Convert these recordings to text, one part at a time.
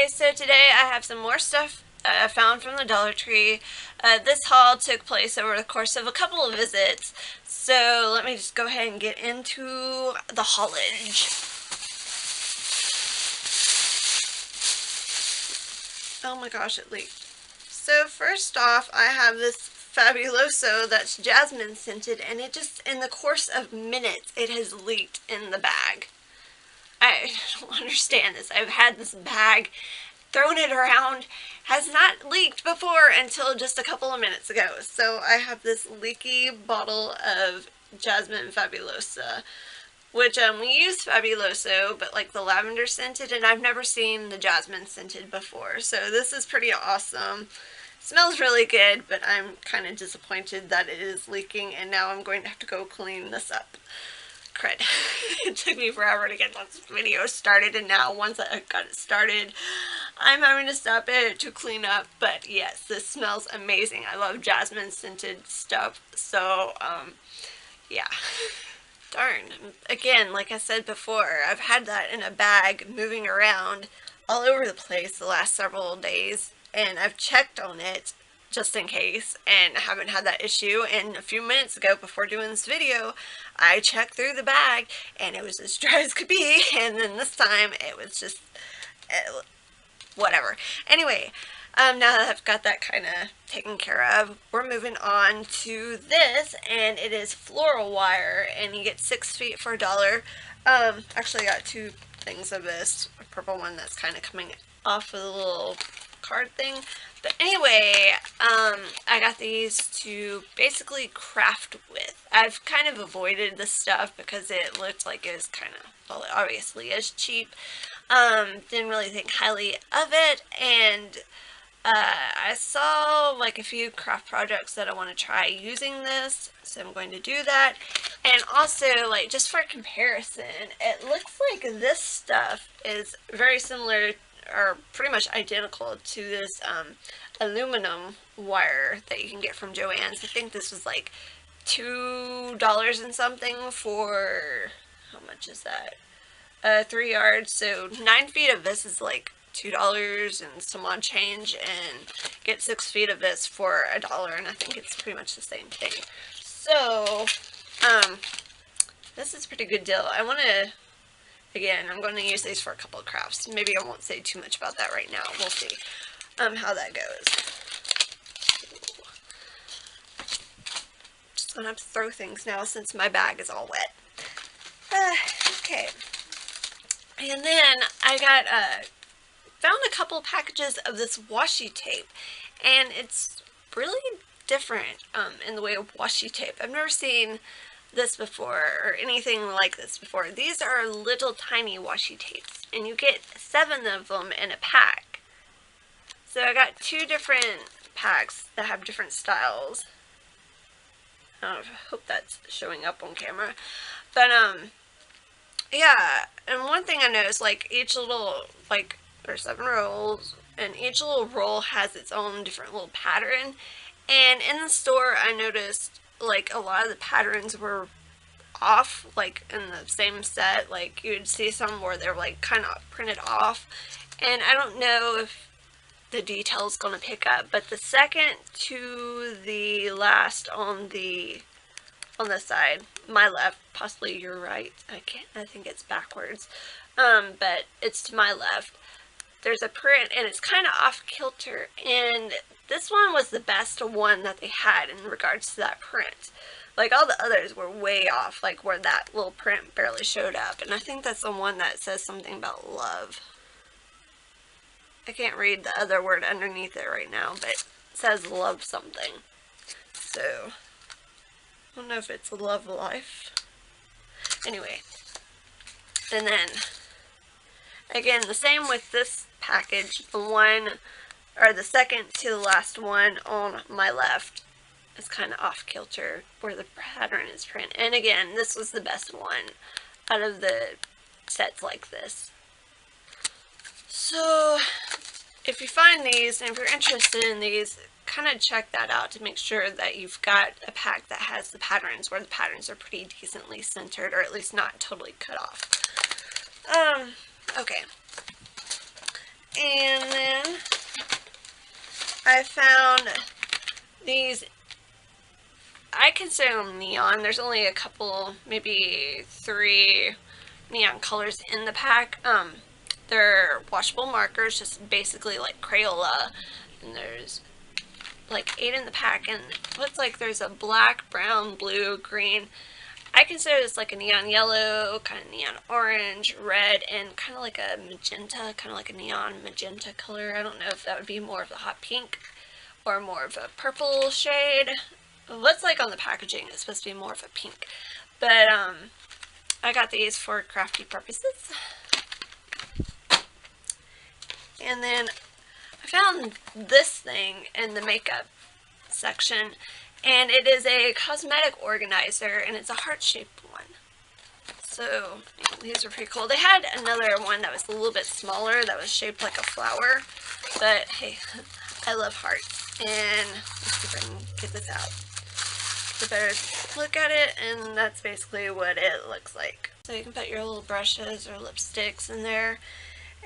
Okay, so today I have some more stuff I found from the Dollar Tree. This haul took place over the course of a couple of visits, so let me just go ahead and get into the haulage. Oh my gosh, it leaked. So first off, I have this Fabuloso that's jasmine scented, and it just, in the course of minutes, it has leaked in the bag. I don't understand this. I've had this bag, thrown it around, has not leaked before until just a couple of minutes ago. So I have this leaky bottle of Jasmine Fabulosa, which we use Fabuloso, but like the lavender scented, and I've never seen the jasmine scented before. So this is pretty awesome. Smells really good, but I'm kind of disappointed that it is leaking, and now I'm going to have to go clean this up. Crud. It took me forever to get this video started, and now once I got it started, I'm having to stop it to clean up. But yes, this smells amazing. I love jasmine scented stuff, so yeah. Darn. Again, like I said before, I've had that in a bag moving around all over the place the last several days, and I've checked on it just in case, and I haven't had that issue. And a few minutes ago, before doing this video, I checked through the bag and it was as dry as could be, and then this time it was just whatever. Anyway, now that I've got that kind of taken care of, we're moving on to this, and it is floral wire, and you get 6 feet for $1. Actually, I got two things of this, a purple one that's kind of coming off of the little card thing. But anyway, I got these to basically craft with. I've kind of avoided this stuff because it looked like it was kind of, well, it obviously is cheap. Didn't really think highly of it, and I saw like a few craft projects that I want to try using this, so I'm going to do that. And also, like, just for comparison, it looks like this stuff is very similar, or pretty much identical to this aluminum wire that you can get from Joann's. I think this was like $2 and something for, how much is that? 3 yards, so 9 feet of this is like $2 and some odd change, and get 6 feet of this for $1, and I think it's pretty much the same thing. So, this is a pretty good deal. I want to, again, I'm going to use these for a couple of crafts. Maybe I won't say too much about that right now. We'll see how that goes. Just going to have to throw things now since my bag is all wet. Okay. And then I got, found a couple packages of this washi tape, and it's really different in the way of washi tape. I've never seen this before, or anything like this before. These are little tiny washi tapes, and you get 7 of them in a pack. So I got 2 different packs that have different styles. I hope that's showing up on camera. But yeah, and one thing I noticed, like, each little, like, there's 7 rolls, and each little roll has its own different little pattern. And in the store, I noticed, like, a lot of the patterns were off, like, in the same set. Like, you would see some where they're, like, kind of printed off. And I don't know if the detail's gonna pick up, but the second to the last on the side, my left, possibly your right, I think it's backwards, but it's to my left, there's a print, and it's kind of off kilter, and this one was the best one that they had in regards to that print. Like, all the others were way off, like where that little print barely showed up, and I think that's the one that says something about love. I can't read the other word underneath it right now, but it says love something. So, I don't know if it's love life. Anyway, and then, again, the same with this package. The one, or the second to the last one on my left is kind of off kilter where the pattern is print. And again, this was the best one out of the sets like this. So, if you find these, and if you're interested in these, kind of check that out to make sure that you've got a pack that has the patterns, where the patterns are pretty decently centered, or at least not totally cut off. Okay. And I found these, I consider them neon. There's only a couple, maybe 3 neon colors in the pack. They're washable markers, just basically like Crayola, and there's like 8 in the pack, and it looks like there's a black, brown, blue, green. I consider this like a neon yellow, kind of neon orange, red, and kind of like a magenta, kind of like a neon magenta color. I don't know if that would be more of the hot pink or more of a purple shade. What's like on the packaging is supposed to be more of a pink, but I got these for crafty purposes. And then I found this thing in the makeup section, and it is a cosmetic organizer, and it's a heart-shaped one. So these are pretty cool. They had another one that was a little bit smaller that was shaped like a flower, but hey, I love hearts, and let's see if I can get this out. So better look at it, and that's basically what it looks like. So you can put your little brushes or lipsticks in there,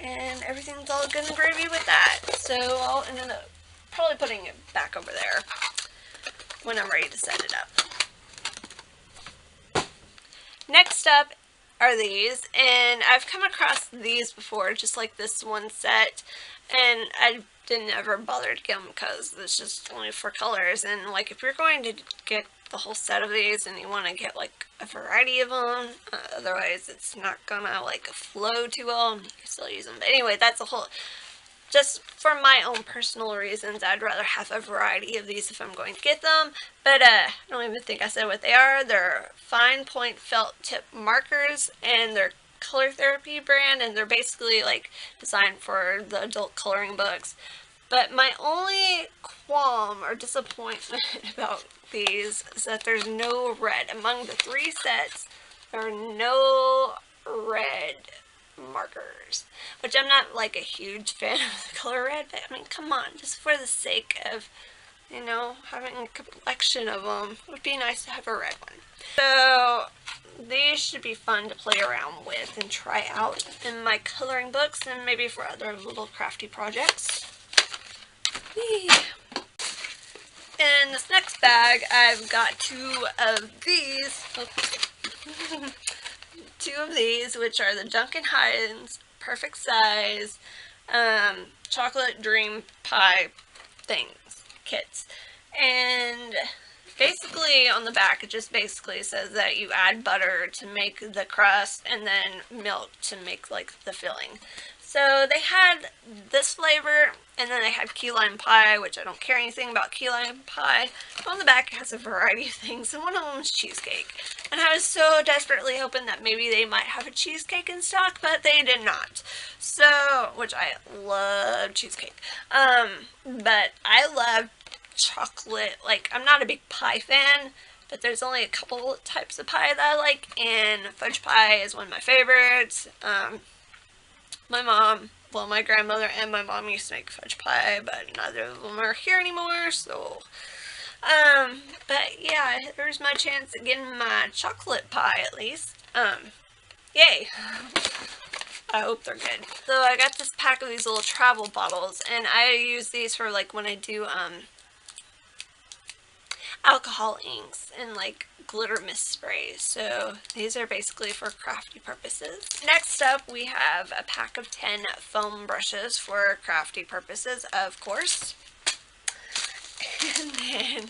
and everything's all good and gravy with that. So I'll end up probably putting it back over there when I'm ready to set it up. Next up are these, and I've come across these before, just like this one set, and I didn't ever bother to get them because it's just only 4 colors, and like if you're going to get the whole set of these and you want to get like a variety of them, otherwise it's not gonna like flow too well. You can still use them, but anyway, that's a whole, just for my own personal reasons, I'd rather have a variety of these if I'm going to get them. But I don't even think I said what they are. They're fine point felt tip markers, and they're Color Therapy brand, and they're basically like designed for the adult coloring books. But my only qualm or disappointment about these is that there's no red. Among the 3 sets, there are no red markers, which I'm not like a huge fan of the color red, but I mean, come on, just for the sake of, you know, having a collection of them, it would be nice to have a red one. So these should be fun to play around with and try out in my coloring books, and maybe for other little crafty projects. In this next bag, I've got 2 of these. Oh. 2 of these, which are the Duncan Hines Perfect Size Chocolate Dream Pie things, kits. And basically on the back, it just basically says that you add butter to make the crust and then milk to make like the filling. So they had this flavor, and then they had key lime pie, which I don't care anything about key lime pie. On the back it has a variety of things, and one of them was cheesecake. And I was so desperately hoping that maybe they might have a cheesecake in stock, but they did not. So, which I love cheesecake. But I love chocolate. Like, I'm not a big pie fan, but there's only a couple types of pie that I like, and fudge pie is one of my favorites. My mom, well, my grandmother and my mom used to make fudge pie, but neither of them are here anymore, so, but yeah, there's my chance at getting my chocolate pie, at least. Yay. I hope they're good. So I got this pack of these little travel bottles, and I use these for, like, when I do, alcohol inks and like glitter mist sprays. So these are basically for crafty purposes. Next up, we have a pack of 10 foam brushes for crafty purposes, of course. And then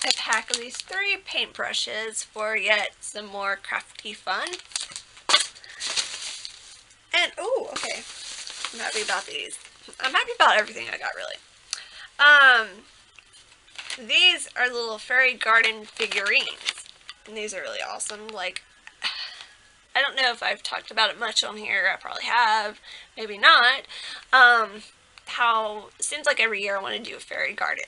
a pack of these 3 paint brushes for yet some more crafty fun. And oh, okay, I'm happy about these. I'm happy about everything I got, really. These are little fairy garden figurines, and these are really awesome. Like, I don't know if I've talked about it much on here. I probably have, maybe not. How it seems like every year I want to do a fairy garden,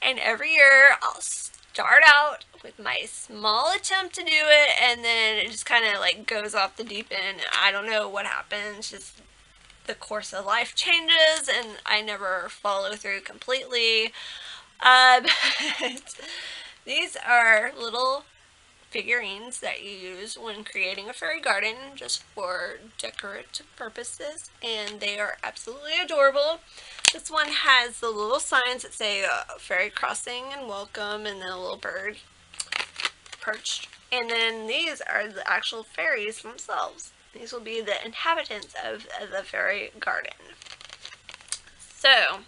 and every year I'll start out with my small attempt to do it, and then it just kind of like goes off the deep end, and I don't know what happens. Just the course of life changes, and I never follow through completely. But these are little figurines that you use when creating a fairy garden just for decorative purposes, and they are absolutely adorable. This one has the little signs that say fairy crossing and welcome, and then a little bird perched. And then these are the actual fairies themselves. These will be the inhabitants of the fairy garden. So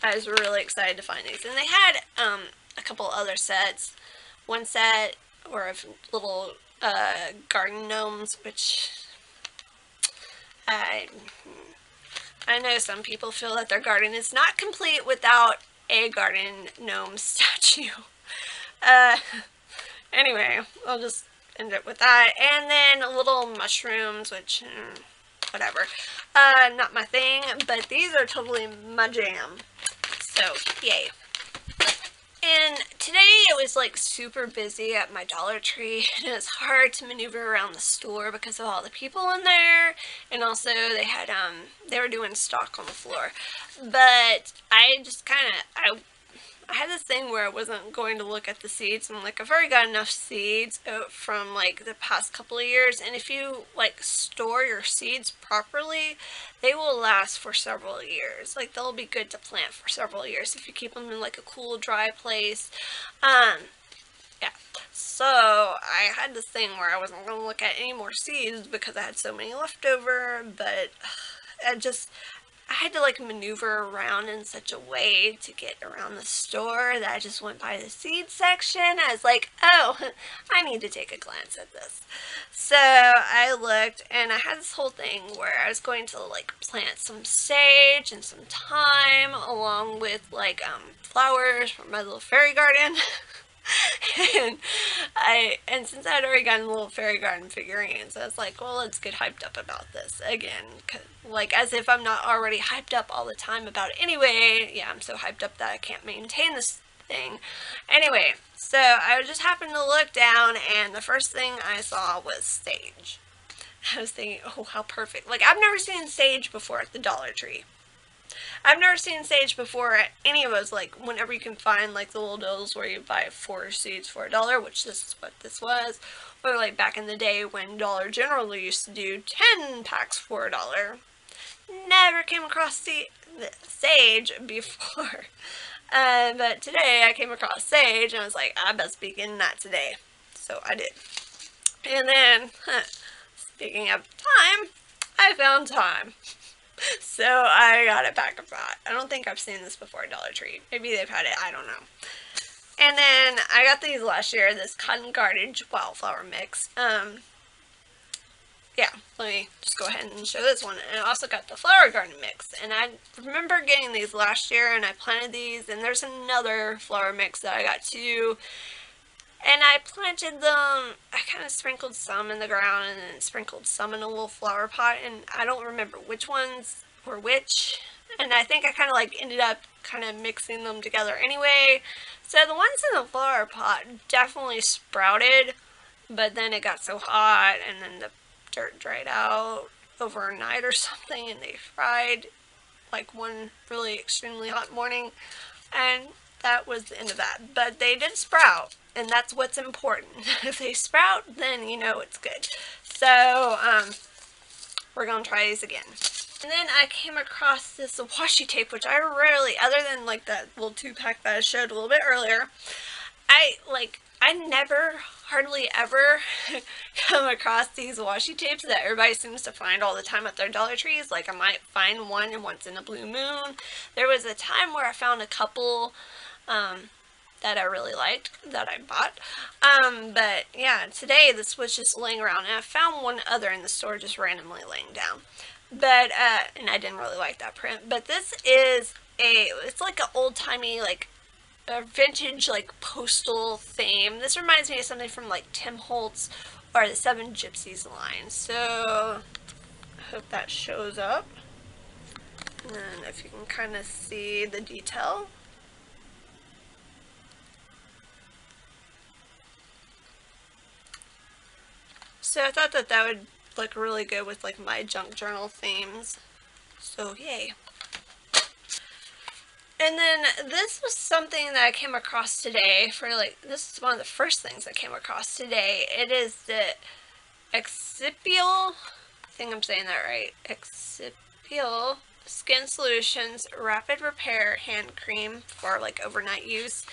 I was really excited to find these. And they had a couple other sets. One set were of little garden gnomes, which I know some people feel that their garden is not complete without a garden gnome statue. Anyway, I'll just end it with that. And then little mushrooms, which, whatever. Not my thing, but these are totally my jam. So, yay. And today it was like super busy at my Dollar Tree, and it was hard to maneuver around the store because of all the people in there, and also they had they were doing stock on the floor. But I just I had this thing where I wasn't going to look at the seeds, and like I've already got enough seeds from like the past couple of years, and if you like store your seeds properly, they will last for several years. Like they'll be good to plant for several years if you keep them in like a cool, dry place. Yeah, so I had this thing where I wasn't going to look at any more seeds because I had so many left over, but I had to like maneuver around in such a way to get around the store that I just went by the seed section. I was like, oh, I need to take a glance at this. So I looked, and I had this whole thing where I was going to like plant some sage and some thyme along with like flowers for my little fairy garden. and since I'd already gotten little fairy garden figurines, I was like, well, let's get hyped up about this again. Like, as if I'm not already hyped up all the time about it anyway. Yeah, I'm so hyped up that I can't maintain this thing. Anyway, so I just happened to look down, and the first thing I saw was sage. I was thinking, oh, how perfect. Like, I've never seen sage before at the Dollar Tree. I've never seen sage before at any of those, like, whenever you can find, like, the little deals where you buy 4 seeds for $1, which this is what this was, or, like, back in the day when Dollar General used to do 10 packs for $1. Never came across the sage before, but today I came across sage, and I was like, I best be getting that today, so I did. And then, speaking of time, I found thyme. So I got a pack of that. I don't think I've seen this before at Dollar Tree. Maybe they've had it, I don't know. And then I got these last year, this Cotton Garbage Wildflower Mix. Yeah, let me just go ahead and show this one. And I also got the Flower Garden Mix. And I remember getting these last year, and I planted these. And there's another flower mix that I got too. And I planted them, I kind of sprinkled some in the ground and then sprinkled some in a little flower pot, and I don't remember which ones were which, and I think I kind of like ended up kind of mixing them together anyway. So the ones in the flower pot definitely sprouted, but then it got so hot, and then the dirt dried out overnight or something, and they fried like one really extremely hot morning, and that was the end of that. But they did sprout, and that's what's important. If they sprout, then you know it's good. So, we're going to try these again. And then I came across this washi tape, which I rarely, other than like that little 2-pack that I showed a little bit earlier, I never, hardly ever come across these washi tapes that everybody seems to find all the time at their Dollar Trees. Like, I might find one once in a blue moon. There was a time where I found a couple, that I really liked, that I bought. But yeah, today this was just laying around, and I found one other in the store just randomly laying down. But, and I didn't really like that print. But this is it's like an old-timey, like, a vintage, like, postal theme. This reminds me of something from, like, Tim Holtz or the Seven Gypsies line. So, I hope that shows up. And if you can kind of see the detail. So I thought that that would look really good with like my junk journal themes. So yay. And then this was something that I came across today this is one of the first things I came across today. It is the Excipial, I think I'm saying that right, Excipial Skin Solutions Rapid Repair Hand Cream for like overnight use.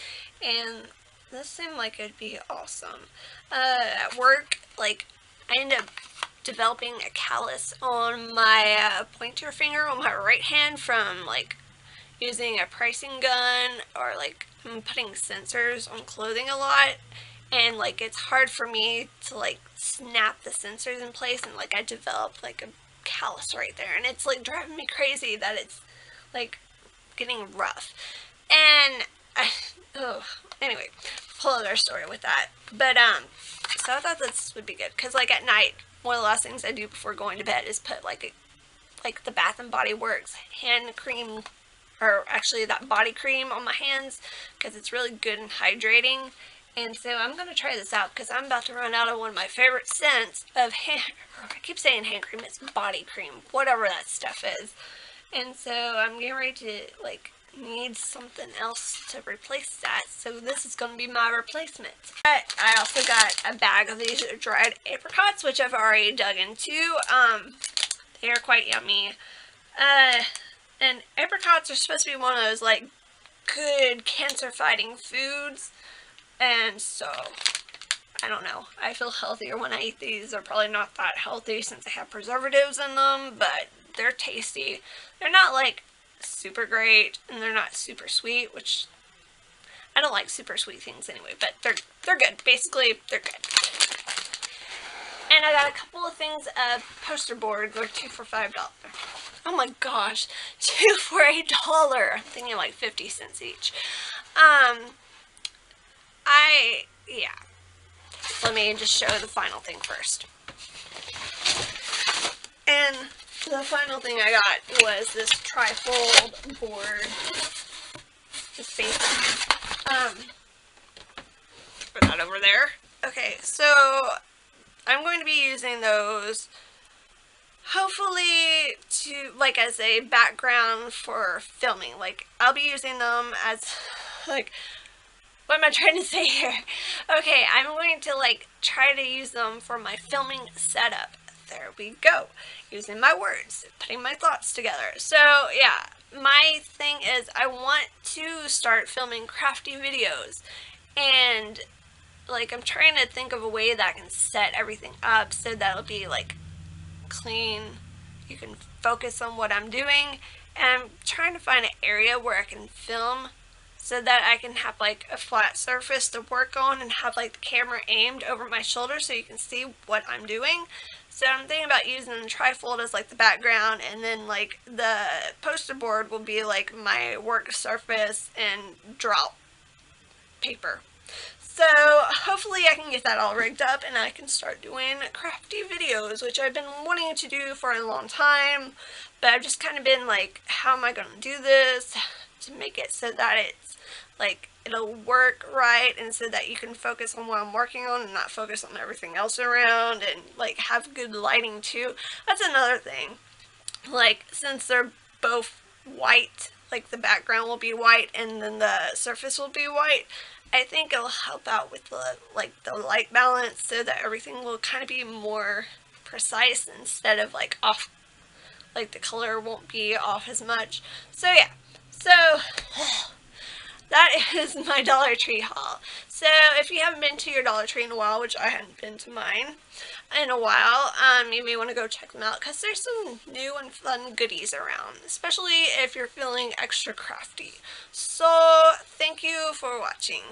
And this seemed like it'd be awesome. At work, like, I ended up developing a callus on my pointer finger on my right hand from like using a pricing gun, or like putting sensors on clothing a lot, and like it's hard for me to like snap the sensors in place, and like I developed like a callus right there, and it's like driving me crazy that it's like getting rough. And anyway, whole other story with that. But so I thought this would be good, because like at night, one of the last things I do before going to bed is put like the Bath and Body Works hand cream, or actually that body cream, on my hands, because it's really good and hydrating. And so I'm going to try this out, because I'm about to run out of one of my favorite scents of I keep saying hand cream, it's body cream, whatever that stuff is. And so I'm getting ready to like need something else to replace that, so this is going to be my replacement. But I also got a bag of these dried apricots, which I've already dug into. They are quite yummy. And apricots are supposed to be one of those like good cancer fighting foods, and so I don't know, I feel healthier when I eat these. They're probably not that healthy since they have preservatives in them, but they're tasty. They're not like super great, and they're not super sweet, which I don't like super sweet things anyway, but they're good. Basically, they're good. And I got a couple of things of poster boards. They're 2 for $5. Oh my gosh, 2 for $1. I'm thinking like 50 cents each. Yeah. Let me just show the final thing first. And the final thing I got was this trifold board. Just basic. Put that over there. Okay, so I'm going to be using those hopefully to like as a background for filming. Like I'll be using them as like, what am I trying to say here? Okay, I'm going to like try to use them for my filming setup. There we go. Using my words, putting my thoughts together. So yeah, my thing is I want to start filming crafty videos, and like I'm trying to think of a way that I can set everything up so that it'll be like clean. You can focus on what I'm doing, and I'm trying to find an area where I can film so that I can have like a flat surface to work on and have like the camera aimed over my shoulder so you can see what I'm doing. So I'm thinking about using the trifold as like the background, and then like the poster board will be like my work surface and draw paper. So hopefully I can get that all rigged up and I can start doing crafty videos, which I've been wanting to do for a long time, but I've just kind of been like, how am I going to do this to make it so that it's like it'll work right, and so that you can focus on what I'm working on and not focus on everything else around, and like have good lighting too. That's another thing. Like since they're both white, like the background will be white and then the surface will be white, I think it'll help out with the light balance so that everything will kind of be more precise instead of like off, like the color won't be off as much. So yeah, so that is my Dollar Tree haul. So if you haven't been to your Dollar Tree in a while, which I hadn't been to mine in a while, you may want to go check them out, because there's some new and fun goodies around, especially if you're feeling extra crafty. So thank you for watching.